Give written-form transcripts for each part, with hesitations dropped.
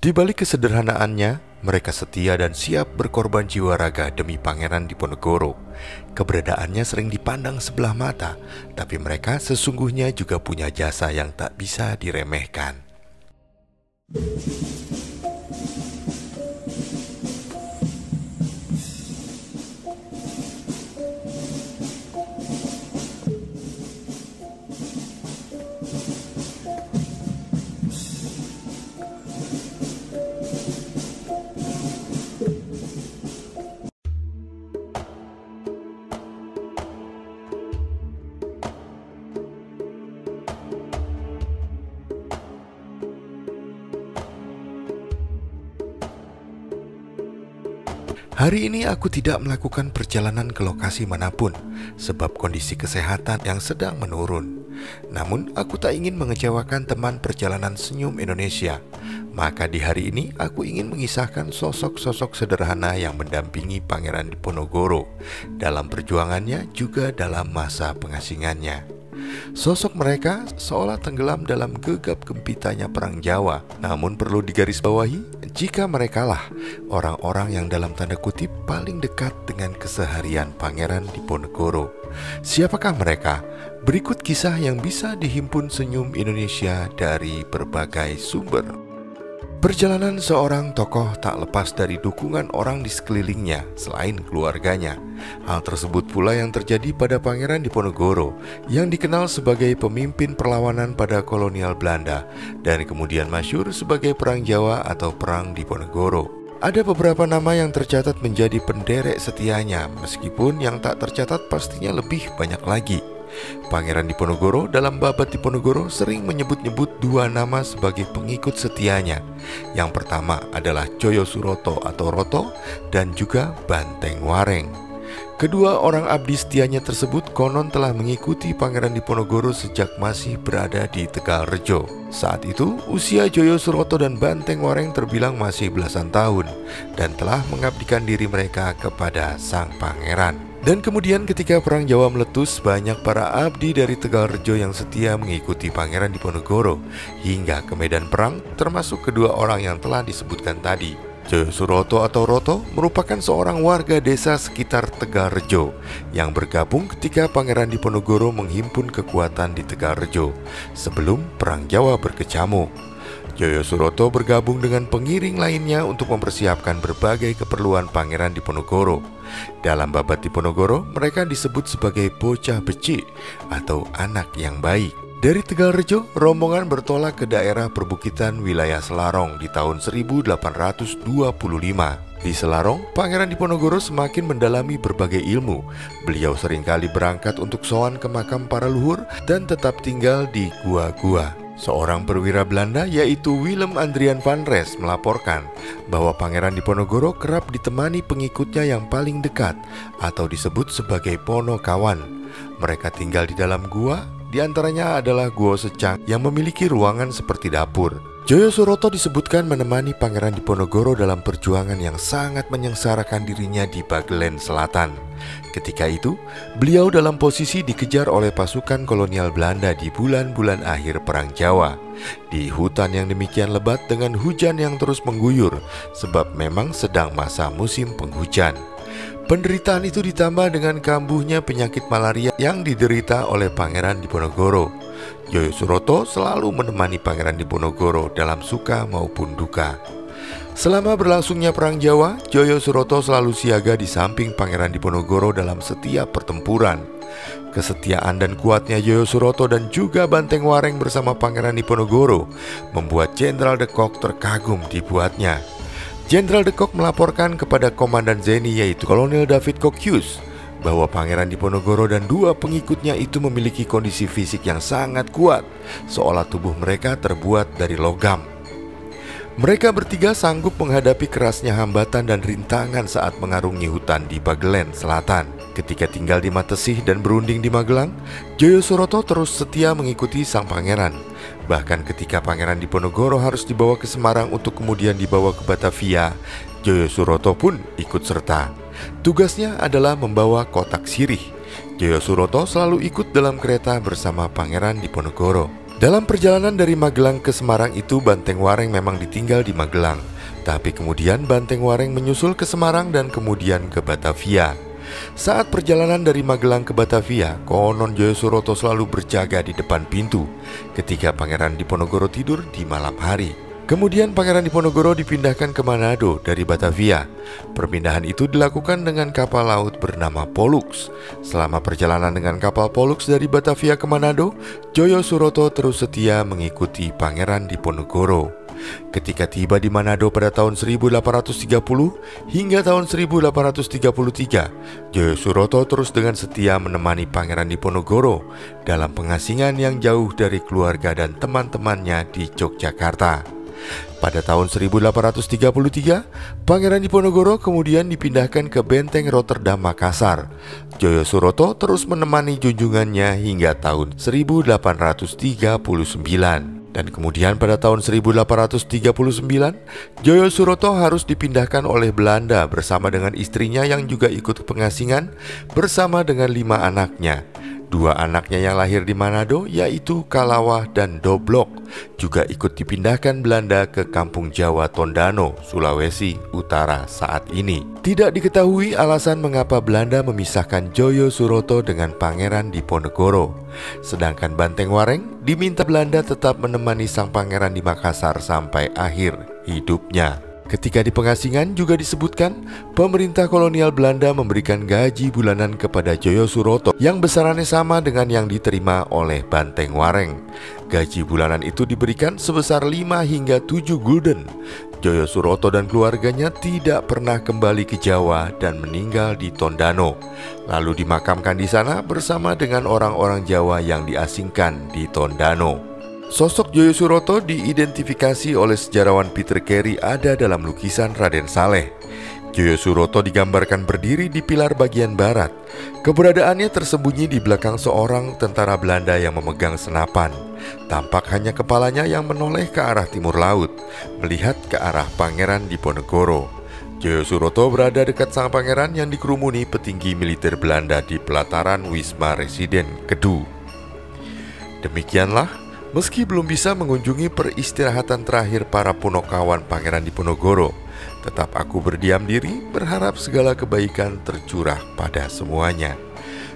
Di balik kesederhanaannya, mereka setia dan siap berkorban jiwa raga demi Pangeran Diponegoro. Keberadaannya sering dipandang sebelah mata, tapi mereka sesungguhnya juga punya jasa yang tak bisa diremehkan. Hari ini aku tidak melakukan perjalanan ke lokasi manapun sebab kondisi kesehatan yang sedang menurun. Namun aku tak ingin mengecewakan teman perjalanan Senyum Indonesia. Maka di hari ini aku ingin mengisahkan sosok-sosok sederhana yang mendampingi Pangeran Diponegoro dalam perjuangannya juga dalam masa pengasingannya. Sosok mereka seolah tenggelam dalam gegap gempitanya Perang Jawa. Namun perlu digarisbawahi, jika merekalah orang-orang yang dalam tanda kutip paling dekat dengan keseharian Pangeran Diponegoro. Siapakah mereka? Berikut kisah yang bisa dihimpun Senyum Indonesia dari berbagai sumber. Perjalanan seorang tokoh tak lepas dari dukungan orang di sekelilingnya selain keluarganya. Hal tersebut pula yang terjadi pada Pangeran Diponegoro yang dikenal sebagai pemimpin perlawanan pada kolonial Belanda dan kemudian masyhur sebagai Perang Jawa atau Perang Diponegoro. Ada beberapa nama yang tercatat menjadi penderek setianya, meskipun yang tak tercatat pastinya lebih banyak lagi. Pangeran Diponegoro dalam Babat Diponegoro sering menyebut-nyebut dua nama sebagai pengikut setianya. Yang pertama adalah Joyo Suroto atau Roto dan juga Banteng Wareng. Kedua orang abdi setianya tersebut konon telah mengikuti Pangeran Diponegoro sejak masih berada di Tegalrejo. Saat itu usia Joyo Suroto dan Banteng Wareng terbilang masih belasan tahun dan telah mengabdikan diri mereka kepada sang pangeran. Dan kemudian ketika Perang Jawa meletus, banyak para abdi dari Tegalrejo yang setia mengikuti Pangeran Diponegoro hingga ke medan perang, termasuk kedua orang yang telah disebutkan tadi. Joyo Suroto atau Roto merupakan seorang warga desa sekitar Tegalrejo yang bergabung ketika Pangeran Diponegoro menghimpun kekuatan di Tegalrejo sebelum Perang Jawa berkecamuk. Joyo Suroto bergabung dengan pengiring lainnya untuk mempersiapkan berbagai keperluan Pangeran Diponegoro. Dalam Babat Diponegoro, mereka disebut sebagai bocah becik atau anak yang baik. Dari Tegalrejo, rombongan bertolak ke daerah perbukitan wilayah Selarong di tahun 1825. Di Selarong, Pangeran Diponegoro semakin mendalami berbagai ilmu. Beliau seringkali berangkat untuk sowan ke makam para luhur dan tetap tinggal di gua-gua. Seorang perwira Belanda yaitu Willem Adrian van Res melaporkan bahwa Pangeran Diponegoro kerap ditemani pengikutnya yang paling dekat atau disebut sebagai Ponokawan. Mereka tinggal di dalam gua, diantaranya adalah Gua Secang yang memiliki ruangan seperti dapur. Joyo Suroto disebutkan menemani Pangeran Diponegoro dalam perjuangan yang sangat menyengsarakan dirinya di Bagelen Selatan. Ketika itu, beliau dalam posisi dikejar oleh pasukan kolonial Belanda di bulan-bulan akhir Perang Jawa. Di hutan yang demikian lebat dengan hujan yang terus mengguyur, sebab memang sedang masa musim penghujan. Penderitaan itu ditambah dengan kambuhnya penyakit malaria yang diderita oleh Pangeran Diponegoro. Joyo Suroto selalu menemani Pangeran Diponegoro dalam suka maupun duka. Selama berlangsungnya Perang Jawa, Joyo Suroto selalu siaga di samping Pangeran Diponegoro dalam setiap pertempuran. Kesetiaan dan kuatnya Joyo Suroto dan juga Banteng Wareng bersama Pangeran Diponegoro membuat Jenderal de Kock terkagum dibuatnya. Jenderal de Kock melaporkan kepada Komandan Zeni yaitu Kolonel David Kokius bahwa Pangeran Diponegoro dan dua pengikutnya itu memiliki kondisi fisik yang sangat kuat, seolah tubuh mereka terbuat dari logam. Mereka bertiga sanggup menghadapi kerasnya hambatan dan rintangan saat mengarungi hutan di Bagelen Selatan. Ketika tinggal di Matesih dan berunding di Magelang, Joyo Suroto terus setia mengikuti sang pangeran. Bahkan ketika Pangeran Diponegoro harus dibawa ke Semarang untuk kemudian dibawa ke Batavia, Joyo Suroto pun ikut serta. Tugasnya adalah membawa kotak sirih. Joyo Suroto selalu ikut dalam kereta bersama Pangeran Diponegoro. Dalam perjalanan dari Magelang ke Semarang itu, Banteng Wareng memang ditinggal di Magelang. Tapi kemudian Banteng Wareng menyusul ke Semarang dan kemudian ke Batavia. Saat perjalanan dari Magelang ke Batavia, konon Joyo Suroto selalu berjaga di depan pintu ketika Pangeran Diponegoro tidur di malam hari. Kemudian Pangeran Diponegoro dipindahkan ke Manado dari Batavia. Perpindahan itu dilakukan dengan kapal laut bernama Pollux. Selama perjalanan dengan kapal Pollux dari Batavia ke Manado, Joyo Suroto terus setia mengikuti Pangeran Diponegoro. Ketika tiba di Manado pada tahun 1830 hingga tahun 1833, Joyo Suroto terus dengan setia menemani Pangeran Diponegoro dalam pengasingan yang jauh dari keluarga dan teman-temannya di Yogyakarta. Pada tahun 1833, Pangeran Diponegoro kemudian dipindahkan ke Benteng Rotterdam Makassar. Joyo Suroto terus menemani junjungannya hingga tahun 1839. Dan kemudian pada tahun 1839, Joyo Suroto harus dipindahkan oleh Belanda bersama dengan istrinya yang juga ikut pengasingan bersama dengan 5 anaknya. 2 anaknya yang lahir di Manado yaitu Kalawah dan Doblok juga ikut dipindahkan Belanda ke Kampung Jawa Tondano, Sulawesi Utara saat ini. Tidak diketahui alasan mengapa Belanda memisahkan Joyo Suroto dengan Pangeran Diponegoro. Sedangkan Banteng Wareng diminta Belanda tetap menemani sang pangeran di Makassar sampai akhir hidupnya. Ketika di pengasingan juga disebutkan pemerintah kolonial Belanda memberikan gaji bulanan kepada Joyo Suroto yang besarannya sama dengan yang diterima oleh Banteng Wareng. Gaji bulanan itu diberikan sebesar 5 hingga 7 gulden. Joyo Suroto dan keluarganya tidak pernah kembali ke Jawa dan meninggal di Tondano, lalu dimakamkan di sana bersama dengan orang-orang Jawa yang diasingkan di Tondano. Sosok Joyo Suroto diidentifikasi oleh sejarawan Peter Carey ada dalam lukisan Raden Saleh. Joyo Suroto digambarkan berdiri di pilar bagian barat. Keberadaannya tersembunyi di belakang seorang tentara Belanda yang memegang senapan. Tampak hanya kepalanya yang menoleh ke arah timur laut, melihat ke arah Pangeran Diponegoro. Joyo Suroto berada dekat sang pangeran yang dikerumuni petinggi militer Belanda di pelataran Wisma Residen Kedu. Demikianlah, meski belum bisa mengunjungi peristirahatan terakhir para punokawan Pangeran Diponegoro, tetap aku berdiam diri berharap segala kebaikan tercurah pada semuanya.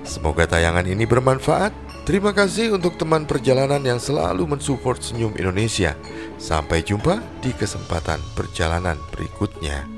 Semoga tayangan ini bermanfaat. Terima kasih untuk teman perjalanan yang selalu mensupport Senyum Indonesia. Sampai jumpa di kesempatan perjalanan berikutnya.